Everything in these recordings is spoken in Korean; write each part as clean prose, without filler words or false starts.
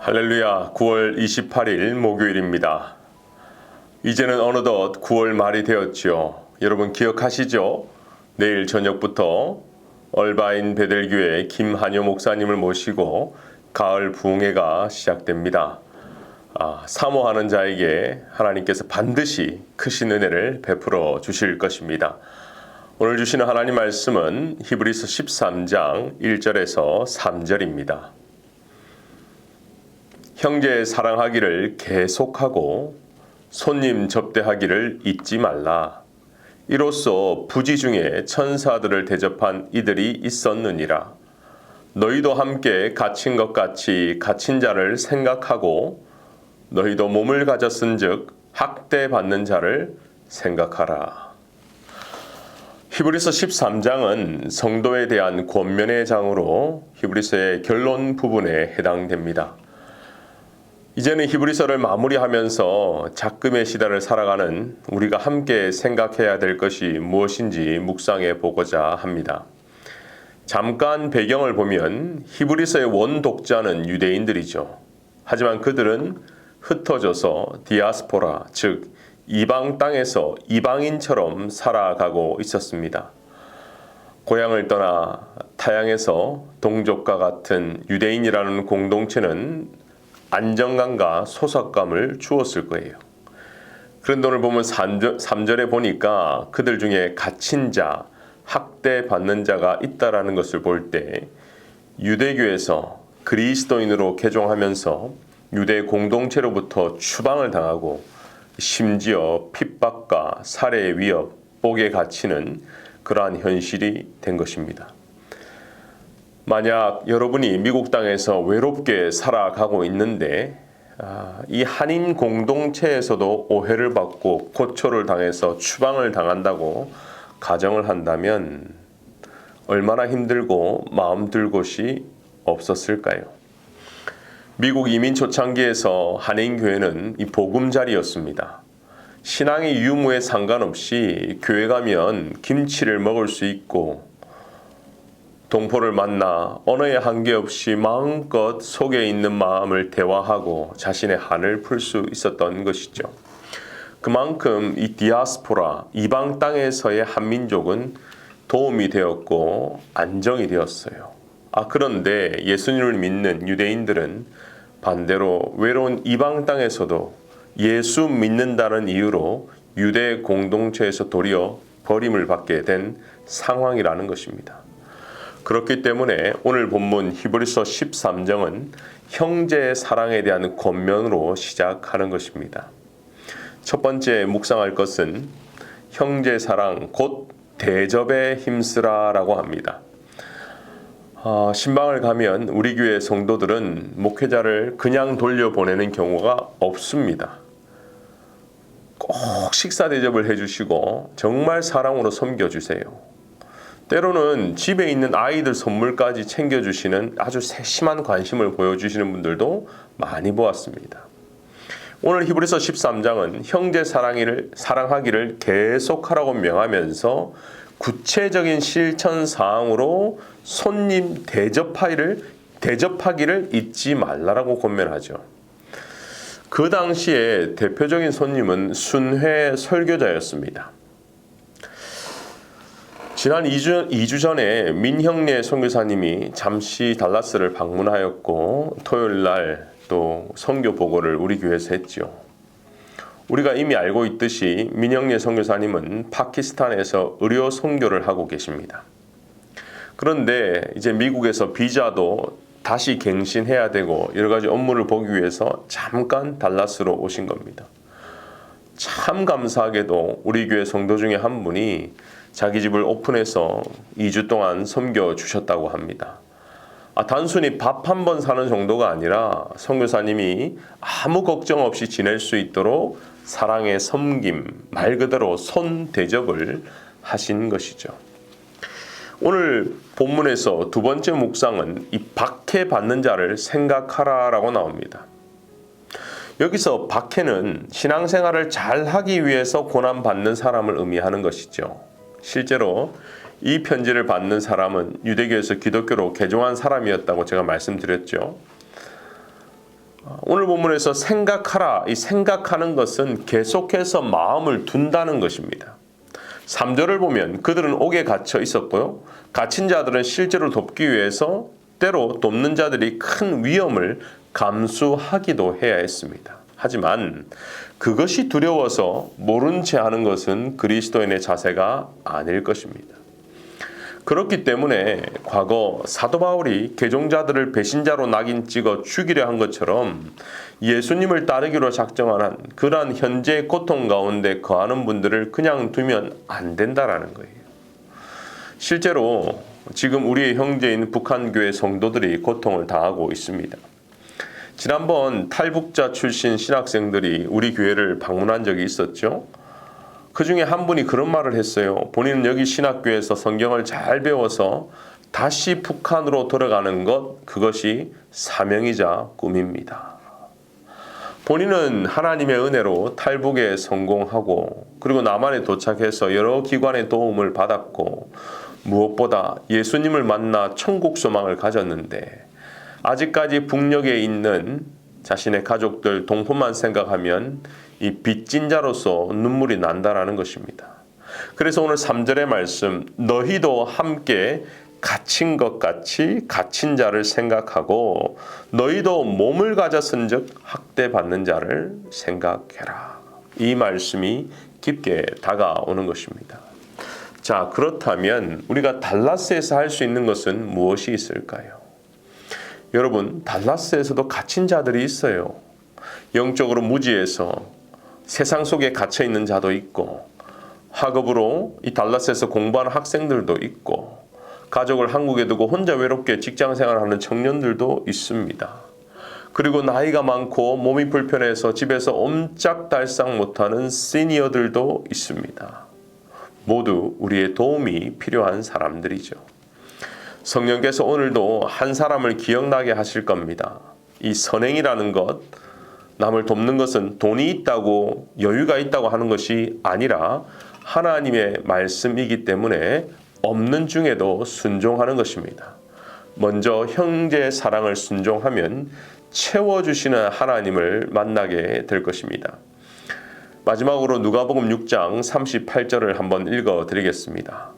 할렐루야, 9월 28일 목요일입니다. 이제는 어느덧 9월 말이 되었지요. 여러분 기억하시죠? 내일 저녁부터 얼바인 베델교회 김한효 목사님을 모시고 가을 부흥회가 시작됩니다. 사모하는 자에게 하나님께서 반드시 크신 은혜를 베풀어 주실 것입니다. 오늘 주시는 하나님 말씀은 히브리서 13장 1절에서 3절입니다. 형제 사랑하기를 계속하고 손님 접대하기를 잊지 말라. 이로써 부지 중에 천사들을 대접한 이들이 있었느니라. 너희도 함께 갇힌 것 같이 갇힌 자를 생각하고 너희도 몸을 가졌은즉 학대받는 자를 생각하라. 히브리서 13장은 성도에 대한 권면의 장으로 히브리서의 결론 부분에 해당됩니다. 이제는 히브리서를 마무리하면서 작금의 시대를 살아가는 우리가 함께 생각해야 될 것이 무엇인지 묵상해 보고자 합니다. 잠깐 배경을 보면 히브리서의 원독자는 유대인들이죠. 하지만 그들은 흩어져서 디아스포라, 즉 이방 땅에서 이방인처럼 살아가고 있었습니다. 고향을 떠나 타향에서 동족과 같은 유대인이라는 공동체는 안정감과 소속감을 주었을 거예요. 그런데 오늘 보면 3절에 보니까 그들 중에 갇힌 자, 학대받는 자가 있다라는 것을 볼 때 유대교에서 그리스도인으로 개종하면서 유대 공동체로부터 추방을 당하고 심지어 핍박과 살해의 위협, 옥에 갇히는 그러한 현실이 된 것입니다. 만약 여러분이 미국 땅에서 외롭게 살아가고 있는데 이 한인 공동체에서도 오해를 받고 고초를 당해서 추방을 당한다고 가정을 한다면 얼마나 힘들고 마음 들 곳이 없었을까요? 미국 이민 초창기에서 한인교회는 이 보금자리였습니다. 신앙의 유무에 상관없이 교회 가면 김치를 먹을 수 있고 동포를 만나 언어의 한계없이 마음껏 속에 있는 마음을 대화하고 자신의 한을 풀 수 있었던 것이죠. 그만큼 이 디아스포라, 이방 땅에서의 한민족은 도움이 되었고 안정이 되었어요. 그런데 예수님을 믿는 유대인들은 반대로 외로운 이방 땅에서도 예수 믿는다는 이유로 유대 공동체에서 도리어 버림을 받게 된 상황이라는 것입니다. 그렇기 때문에 오늘 본문 히브리서 13장은 형제의 사랑에 대한 권면으로 시작하는 것입니다. 첫 번째 묵상할 것은 형제 사랑 곧 대접에 힘쓰라라고 합니다. 신방을 가면 우리 교회 성도들은 목회자를 그냥 돌려보내는 경우가 없습니다. 꼭 식사 대접을 해주시고 정말 사랑으로 섬겨주세요. 때로는 집에 있는 아이들 선물까지 챙겨주시는 아주 세심한 관심을 보여주시는 분들도 많이 보았습니다. 오늘 히브리서 13장은 형제 사랑하기를 계속하라고 명하면서 구체적인 실천 사항으로 손님 대접하기를 잊지 말라라고 권면하죠. 그 당시에 대표적인 손님은 순회 설교자였습니다. 지난 2주 전에 민형래 선교사님이 잠시 달라스를 방문하였고 토요일 날 또 선교 보고를 우리 교회에서 했죠. 우리가 이미 알고 있듯이 민형래 선교사님은 파키스탄에서 의료 선교를 하고 계십니다. 그런데 이제 미국에서 비자도 다시 갱신해야 되고 여러 가지 업무를 보기 위해서 잠깐 달라스로 오신 겁니다. 참 감사하게도 우리 교회 성도 중에 한 분이 자기 집을 오픈해서 2주 동안 섬겨 주셨다고 합니다. 단순히 밥 한 번 사는 정도가 아니라 선교사님이 아무 걱정 없이 지낼 수 있도록 사랑의 섬김, 말 그대로 손 대접을 하신 것이죠. 오늘 본문에서 두 번째 묵상은 이 박해받는 자를 생각하라라고 나옵니다. 여기서 박해는 신앙생활을 잘 하기 위해서 고난받는 사람을 의미하는 것이죠. 실제로 이 편지를 받는 사람은 유대교에서 기독교로 개종한 사람이었다고 제가 말씀드렸죠. 오늘 본문에서 생각하라, 이 생각하는 것은 계속해서 마음을 둔다는 것입니다. 3절을 보면 그들은 옥에 갇혀 있었고요. 갇힌 자들은 실제로 돕기 위해서 때로 돕는 자들이 큰 위험을 감수하기도 해야 했습니다. 하지만 그것이 두려워서 모른 채 하는 것은 그리스도인의 자세가 아닐 것입니다. 그렇기 때문에 과거 사도 바울이 개종자들을 배신자로 낙인 찍어 죽이려 한 것처럼 예수님을 따르기로 작정한 그러한 현재의 고통 가운데 거하는 분들을 그냥 두면 안 된다라는 거예요. 실제로 지금 우리의 형제인 북한교회 성도들이 고통을 당하고 있습니다. 지난번 탈북자 출신 신학생들이 우리 교회를 방문한 적이 있었죠. 그 중에 한 분이 그런 말을 했어요. 본인은 여기 신학교에서 성경을 잘 배워서 다시 북한으로 돌아가는 것, 그것이 사명이자 꿈입니다. 본인은 하나님의 은혜로 탈북에 성공하고 그리고 남한에 도착해서 여러 기관의 도움을 받았고 무엇보다 예수님을 만나 천국 소망을 가졌는데 아직까지 북녘에 있는 자신의 가족들 동포만 생각하면 이 빚진 자로서 눈물이 난다라는 것입니다. 그래서 오늘 3절의 말씀, 너희도 함께 갇힌 것 같이 갇힌 자를 생각하고 너희도 몸을 가졌은즉 학대받는 자를 생각해라. 이 말씀이 깊게 다가오는 것입니다. 자, 그렇다면 우리가 달라스에서 할 수 있는 것은 무엇이 있을까요? 여러분, 달라스에서도 갇힌 자들이 있어요. 영적으로 무지해서 세상 속에 갇혀 있는 자도 있고 학업으로 이 달라스에서 공부하는 학생들도 있고 가족을 한국에 두고 혼자 외롭게 직장 생활하는 청년들도 있습니다. 그리고 나이가 많고 몸이 불편해서 집에서 옴짝달싹 못하는 시니어들도 있습니다. 모두 우리의 도움이 필요한 사람들이죠. 성령께서 오늘도 한 사람을 기억나게 하실 겁니다. 이 선행이라는 것, 남을 돕는 것은 돈이 있다고 여유가 있다고 하는 것이 아니라 하나님의 말씀이기 때문에 없는 중에도 순종하는 것입니다. 먼저 형제의 사랑을 순종하면 채워주시는 하나님을 만나게 될 것입니다. 마지막으로 누가복음 6장 38절을 한번 읽어드리겠습니다.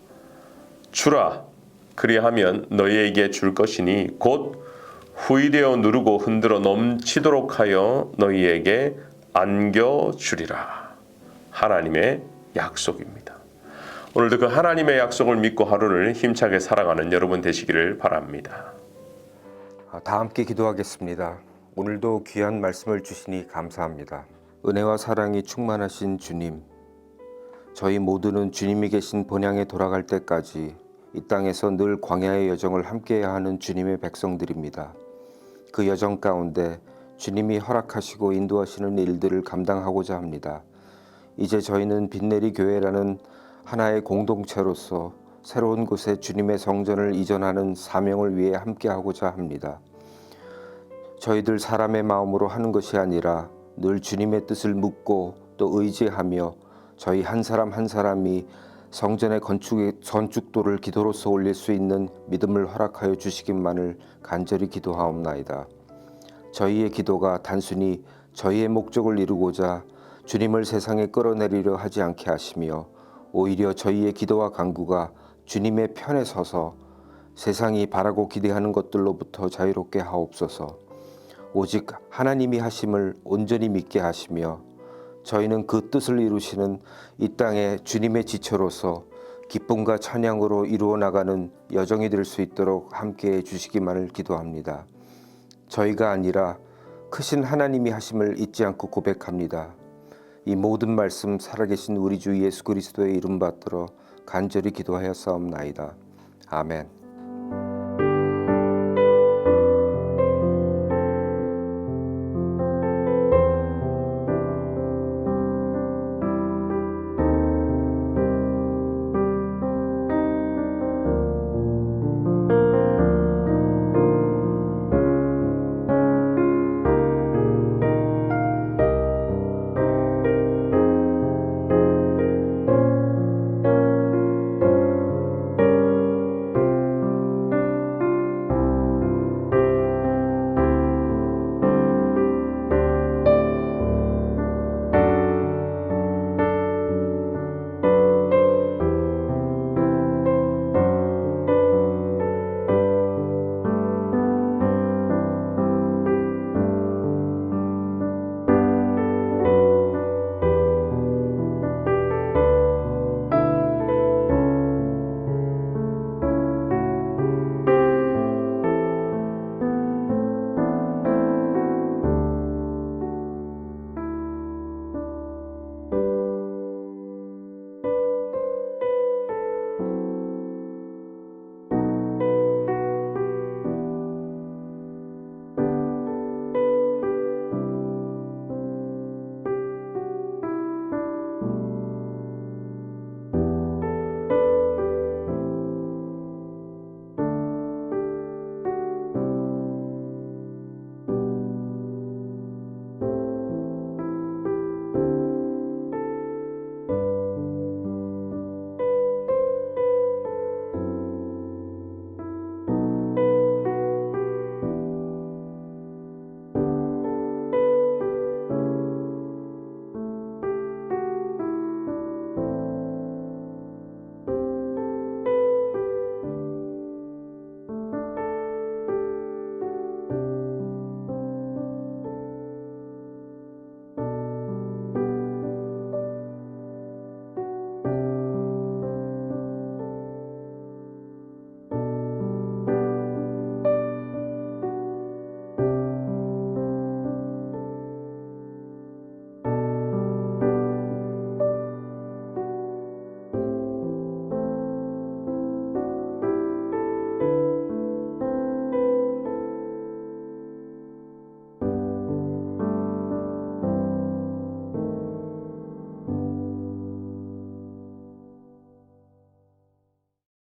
주라, 그리하면 너희에게 줄 것이니 곧 후이되어 누르고 흔들어 넘치도록 하여 너희에게 안겨주리라. 하나님의 약속입니다. 오늘도 그 하나님의 약속을 믿고 하루를 힘차게 살아가는 여러분 되시기를 바랍니다. 다 함께 기도하겠습니다. 오늘도 귀한 말씀을 주시니 감사합니다. 은혜와 사랑이 충만하신 주님, 저희 모두는 주님이 계신 본향에 돌아갈 때까지 이 땅에서 늘 광야의 여정을 함께해야 하는 주님의 백성들입니다. 그 여정 가운데 주님이 허락하시고 인도하시는 일들을 감당하고자 합니다. 이제 저희는 빛내리 교회라는 하나의 공동체로서 새로운 곳에 주님의 성전을 이전하는 사명을 위해 함께하고자 합니다. 저희들 사람의 마음으로 하는 것이 아니라 늘 주님의 뜻을 묻고 또 의지하며 저희 한 사람 한 사람이 성전의 건축도를 기도로서 올릴 수 있는 믿음을 허락하여 주시기만을 간절히 기도하옵나이다. 저희의 기도가 단순히 저희의 목적을 이루고자 주님을 세상에 끌어내리려 하지 않게 하시며 오히려 저희의 기도와 간구가 주님의 편에 서서 세상이 바라고 기대하는 것들로부터 자유롭게 하옵소서. 오직 하나님이 하심을 온전히 믿게 하시며 저희는 그 뜻을 이루시는 이 땅의 주님의 지체로서 기쁨과 찬양으로 이루어 나가는 여정이 될 수 있도록 함께해 주시기만을 기도합니다. 저희가 아니라 크신 하나님이 하심을 잊지 않고 고백합니다. 이 모든 말씀 살아계신 우리 주 예수 그리스도의 이름 받들어 간절히 기도하였사옵나이다. 아멘.